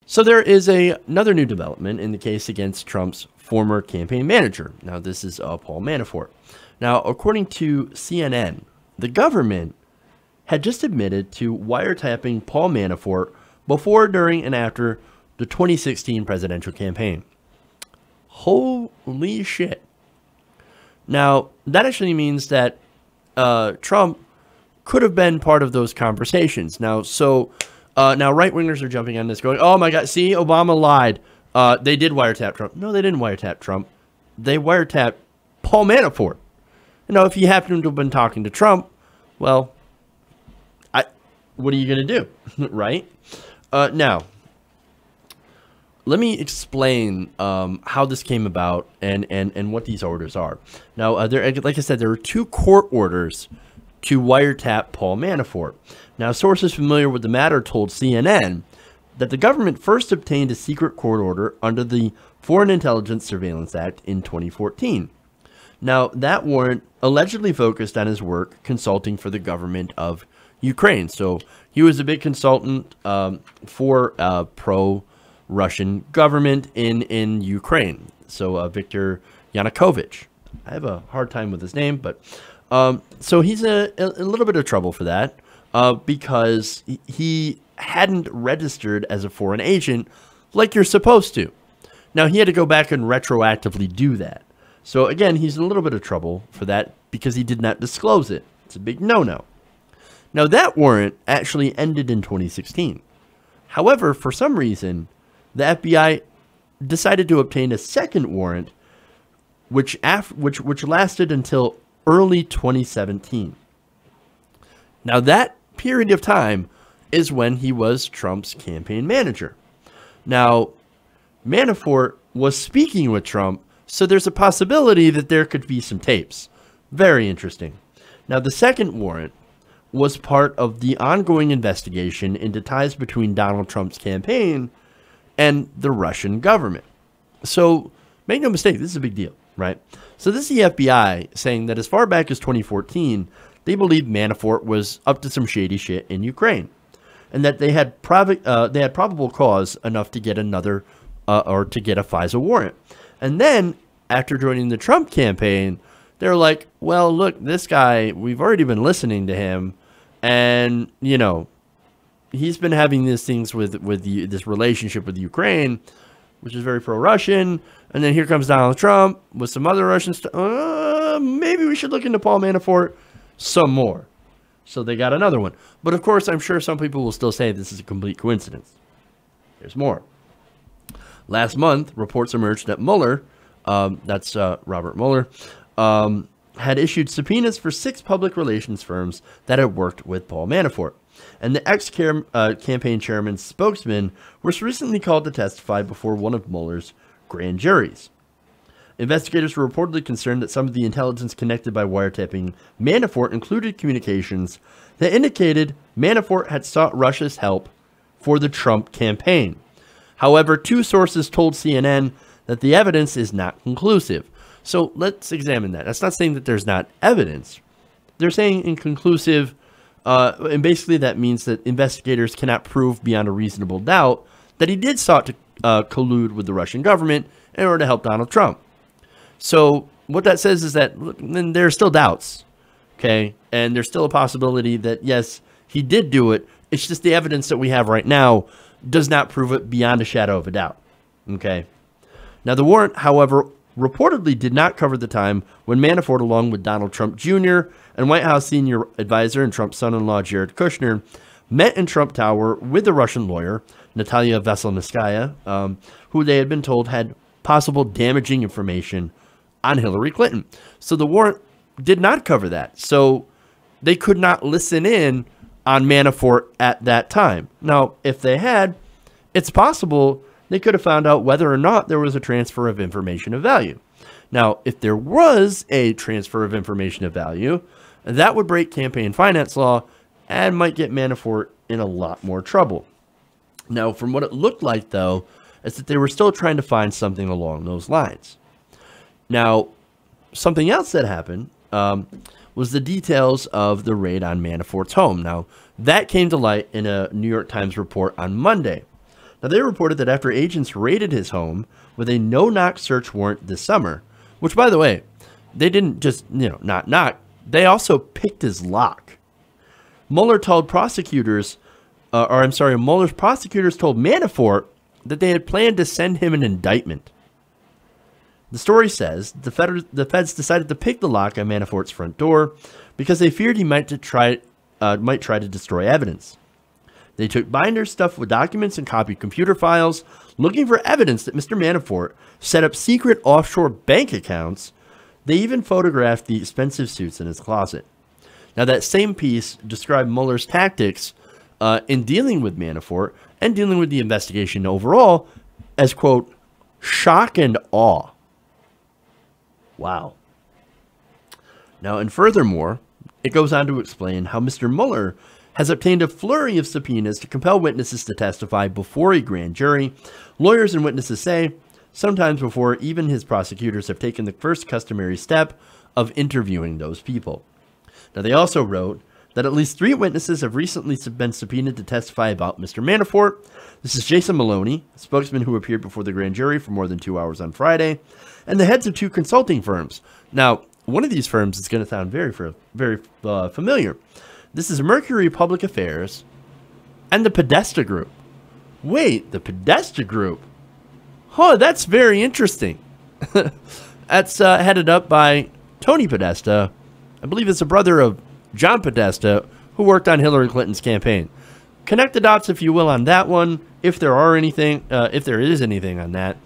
So there is another new development in the case against Trump's former campaign manager. Now, this is Paul Manafort. Now, according to CNN, the government had just admitted to wiretapping Paul Manafort before, during, and after the 2016 presidential campaign. Holy shit. Now, that actually means that Trump could have been part of those conversations. Now, now right-wingers are jumping on this going, oh my God, see, Obama lied. They did wiretap Trump. No, they didn't wiretap Trump. They wiretapped Paul Manafort. You know, if he happened to have been talking to Trump, well, what are you going to do, right? Now, let me explain how this came about and what these orders are. Now, like I said, there were 2 court orders to wiretap Paul Manafort. Now, sources familiar with the matter told CNN that the government first obtained a secret court order under the Foreign Intelligence Surveillance Act in 2014. Now, that warrant allegedly focused on his work consulting for the government of Ukraine. So he was a big consultant for pro-Russian government in Ukraine. So Viktor Yanukovych. I have a hard time with his name, but so he's a little bit of trouble for that because he hadn't registered as a foreign agent like you're supposed to. Now, he had to go back and retroactively do that. So again, he's in a little bit of trouble for that because he did not disclose it. It's a big no-no. Now, that warrant actually ended in 2016. However, for some reason, the FBI decided to obtain a second warrant, which lasted until early 2017. Now, that period of time is when he was Trump's campaign manager. Now, Manafort was speaking with Trump, so there's a possibility that there could be some tapes. Very interesting. Now, the second warrant was part of the ongoing investigation into ties between Donald Trump's campaign and the Russian government. So, make no mistake, this is a big deal, right? So this is the FBI saying that as far back as 2014, they believed Manafort was up to some shady shit in Ukraine, and that they had probable cause enough to get another to get a FISA warrant. And then after joining the Trump campaign, they're like, well, look, this guy, we've already been listening to him, and you know, he's been having these things with this relationship with Ukraine, which is very pro-Russian. And then here comes Donald Trump with some other Russian stuff. Maybe we should look into Paul Manafort some more. So they got another one. But of course, I'm sure some people will still say this is a complete coincidence. There's more. Last month, reports emerged that Mueller, that's Robert Mueller, had issued subpoenas for 6 public relations firms that had worked with Paul Manafort. And the ex-campaign chairman's spokesman was recently called to testify before one of Mueller's grand juries. Investigators were reportedly concerned that some of the intelligence connected by wiretapping Manafort included communications that indicated Manafort had sought Russia's help for the Trump campaign. However, 2 sources told CNN that the evidence is not conclusive. So let's examine that. That's not saying that there's not evidence. They're saying inconclusive, and basically that means that investigators cannot prove beyond a reasonable doubt that he did sought to collude with the Russian government in order to help Donald Trump. So what that says is that then there are still doubts, okay? And there's still a possibility that, yes, he did do it. It's just the evidence that we have right now does not prove it beyond a shadow of a doubt, okay? Now, the warrant, however, reportedly did not cover the time when Manafort, along with Donald Trump Jr. and White House senior advisor and Trump's son-in-law Jared Kushner, met in Trump Tower with the Russian lawyer, Natalia Veselnitskaya, who they had been told had possible damaging information on Hillary Clinton. So the warrant did not cover that. So they could not listen in on Manafort at that time. Now, if they had, it's possible they could have found out whether or not there was a transfer of information of value. Now, if there was a transfer of information of value, that would break campaign finance law and might get Manafort in a lot more trouble. Now, from what it looked like, though, is that they were still trying to find something along those lines. Now, something else that happened was the details of the raid on Manafort's home. Now, that came to light in a New York Times report on Monday. Now, they reported that after agents raided his home with a no-knock search warrant this summer, which, by the way, they didn't just, not knock. They also picked his lock. Mueller's prosecutors told Manafort that they had planned to send him an indictment. The story says the feds decided to pick the lock on Manafort's front door because they feared he might try to destroy evidence. They took binders stuffed with documents and copied computer files, looking for evidence that Mr. Manafort set up secret offshore bank accounts. They even photographed the expensive suits in his closet. Now, that same piece described Mueller's tactics in dealing with Manafort and dealing with the investigation overall as, quote, shock and awe. Wow. Now, and furthermore, it goes on to explain how Mr. Mueller has obtained a flurry of subpoenas to compel witnesses to testify before a grand jury. Lawyers and witnesses say, sometimes before even his prosecutors have taken the first customary step of interviewing those people. Now, they also wrote that at least 3 witnesses have recently been subpoenaed to testify about Mr. Manafort. This is Jason Maloney, a spokesman who appeared before the grand jury for more than 2 hours on Friday, and the heads of 2 consulting firms. Now, one of these firms is going to sound very familiar. This is Mercury Public Affairs and the Podesta Group. Wait, the Podesta Group? Oh, that's very interesting. That's headed up by Tony Podesta. I believe it's a brother of John Podesta, who worked on Hillary Clinton's campaign. Connect the dots, if you will, on that one, if there is anything on that.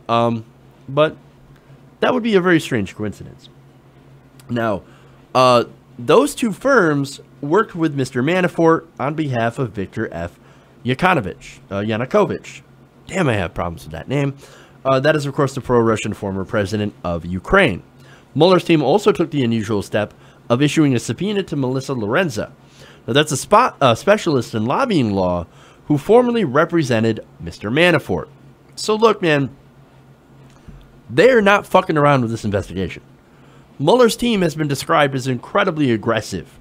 But that would be a very strange coincidence. Now, those 2 firms worked with Mr. Manafort on behalf of Viktor F. Yanukovych. Damn, I have problems with that name. That is, of course, the pro-Russian former president of Ukraine. Mueller's team also took the unusual step of issuing a subpoena to Melissa Lorenza. Now, that's a specialist in lobbying law who formerly represented Mr. Manafort. So, look, man, they're not fucking around with this investigation. Mueller's team has been described as incredibly aggressive.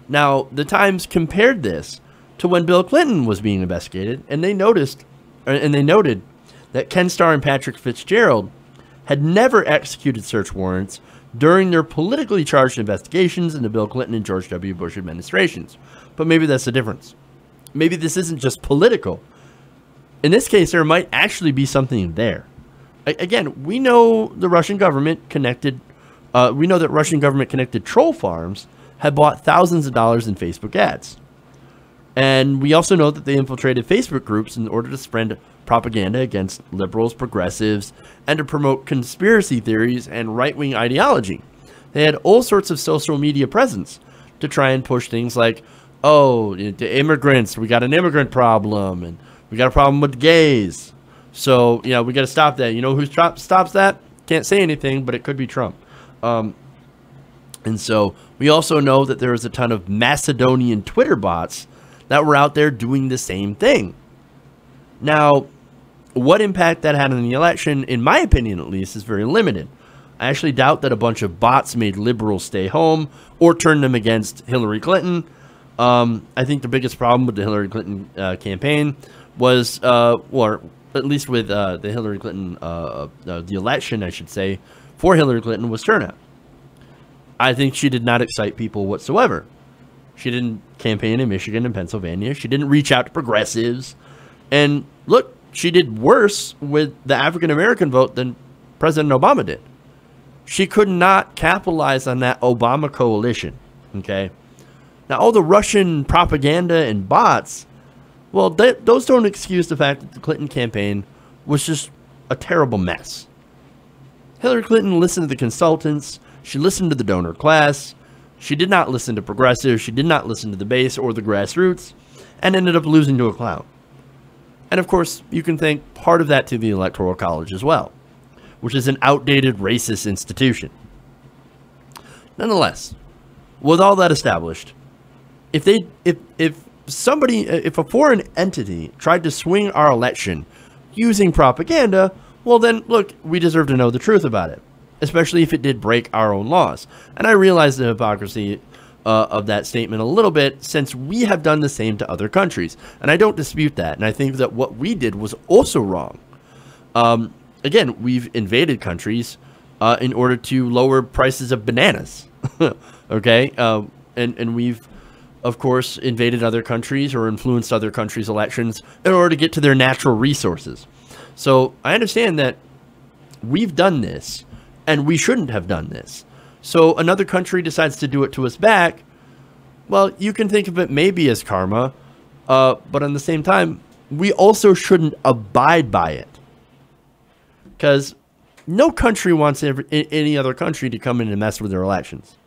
Now, the Times compared this to when Bill Clinton was being investigated, and they noted that Ken Starr and Patrick Fitzgerald had never executed search warrants during their politically charged investigations in the Bill Clinton and George W. Bush administrations. But maybe that's the difference. Maybe this isn't just political. In this case, there might actually be something there. Again, we know the Russian government connected. We know that Russian government-connected troll farms had bought thousands of dollars in Facebook ads. And we also know that they infiltrated Facebook groups in order to spread propaganda against liberals, progressives, and to promote conspiracy theories and right-wing ideology. They had all sorts of social media presence to try and push things like, oh, the immigrants, we got an immigrant problem, and we got a problem with gays. So, we got to stop that. You know who stops that? Can't say anything, but it could be Trump. And so we also know that there was a ton of Macedonian Twitter bots that were out there doing the same thing. Now, what impact that had on the election, in my opinion at least, is very limited. I actually doubt that a bunch of bots made liberals stay home or turn them against Hillary Clinton. I think the biggest problem with the Hillary Clinton campaign was, or at least with the Hillary Clinton, the election, I should say, for Hillary Clinton was turnout. I think she did not excite people whatsoever. She didn't campaign in Michigan and Pennsylvania. She didn't reach out to progressives. And look, she did worse with the African-American vote than President Obama did. She could not capitalize on that Obama coalition, okay? Now, all the Russian propaganda and bots, well, those don't excuse the fact that the Clinton campaign was just a terrible mess. Hillary Clinton listened to the consultants. She listened to the donor class. She did not listen to progressives. She did not listen to the base or the grassroots, and ended up losing to a clown. And of course, you can thank part of that to the Electoral College as well, which is an outdated racist institution. Nonetheless, with all that established, if a foreign entity tried to swing our election using propaganda, well then, look, we deserve to know the truth about it, especially if it did break our own laws. And I realize the hypocrisy of that statement a little bit, since we have done the same to other countries. And I don't dispute that. And I think that what we did was also wrong. Again, we've invaded countries in order to lower prices of bananas. Okay? And we've, of course, invaded other countries or influenced other countries' elections in order to get to their natural resources. So I understand that we've done this, and we shouldn't have done this. So another country decides to do it to us back. Well, you can think of it maybe as karma, but at the same time, we also shouldn't abide by it. Because no country wants any other country to come in and mess with their elections,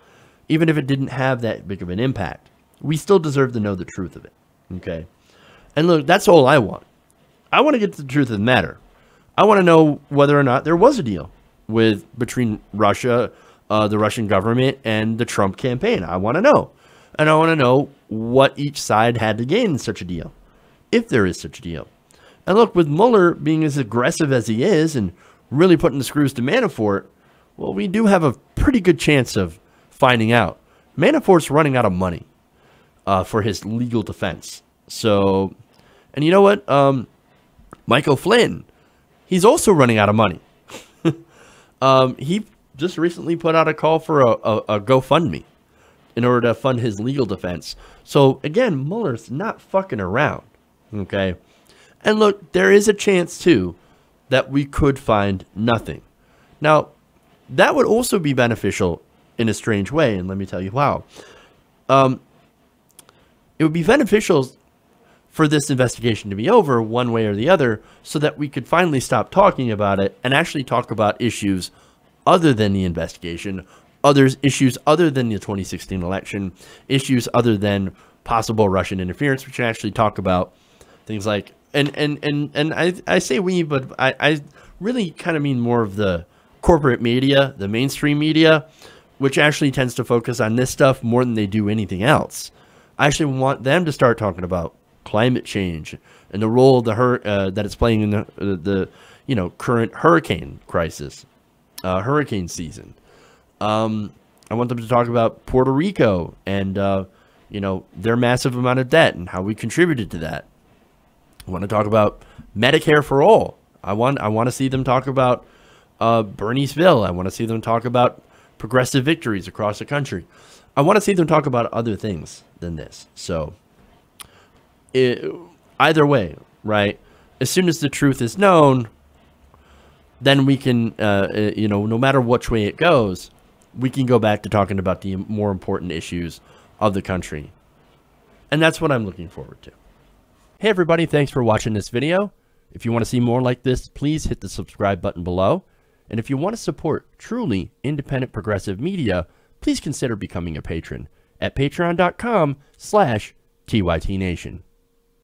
even if it didn't have that big of an impact. We still deserve to know the truth of it. Okay? And look, that's all I want. I want to get to the truth of the matter. I want to know whether or not there was a deal between Russia, the Russian government, and the Trump campaign. I want to know. And I want to know what each side had to gain in such a deal, if there is such a deal. And look, with Mueller being as aggressive as he is and really putting the screws to Manafort, well, we do have a pretty good chance of finding out. Manafort's running out of money for his legal defense. So, and you know what? Michael Flynn, he's also running out of money. He just recently put out a call for a GoFundMe in order to fund his legal defense. So again, Mueller's not fucking around. Okay. And look, there is a chance too that we could find nothing. Now, that would also be beneficial in a strange way, and let me tell you how. It would be beneficial for this investigation to be over one way or the other, so that we could finally stop talking about it and actually talk about issues other than the investigation, issues other than the 2016 election, issues other than possible Russian interference. We should actually talk about things like, and I say we, but I really kind of mean more of the corporate media, the mainstream media, which actually tends to focus on this stuff more than they do anything else. I actually want them to start talking about climate change and the role that it's playing in the current hurricane crisis, hurricane season. I want them to talk about Puerto Rico and their massive amount of debt and how we contributed to that. I want to talk about Medicare for all. I want to see them talk about Berniesville. I want to see them talk about progressive victories across the country. I want to see them talk about other things than this. So either way, right? As soon as the truth is known, then we can, no matter which way it goes, we can go back to talking about the more important issues of the country. And that's what I'm looking forward to. Hey everybody, thanks for watching this video. If you want to see more like this, please hit the subscribe button below. And if you want to support truly independent progressive media, please consider becoming a patron at patreon.com/TYTNation.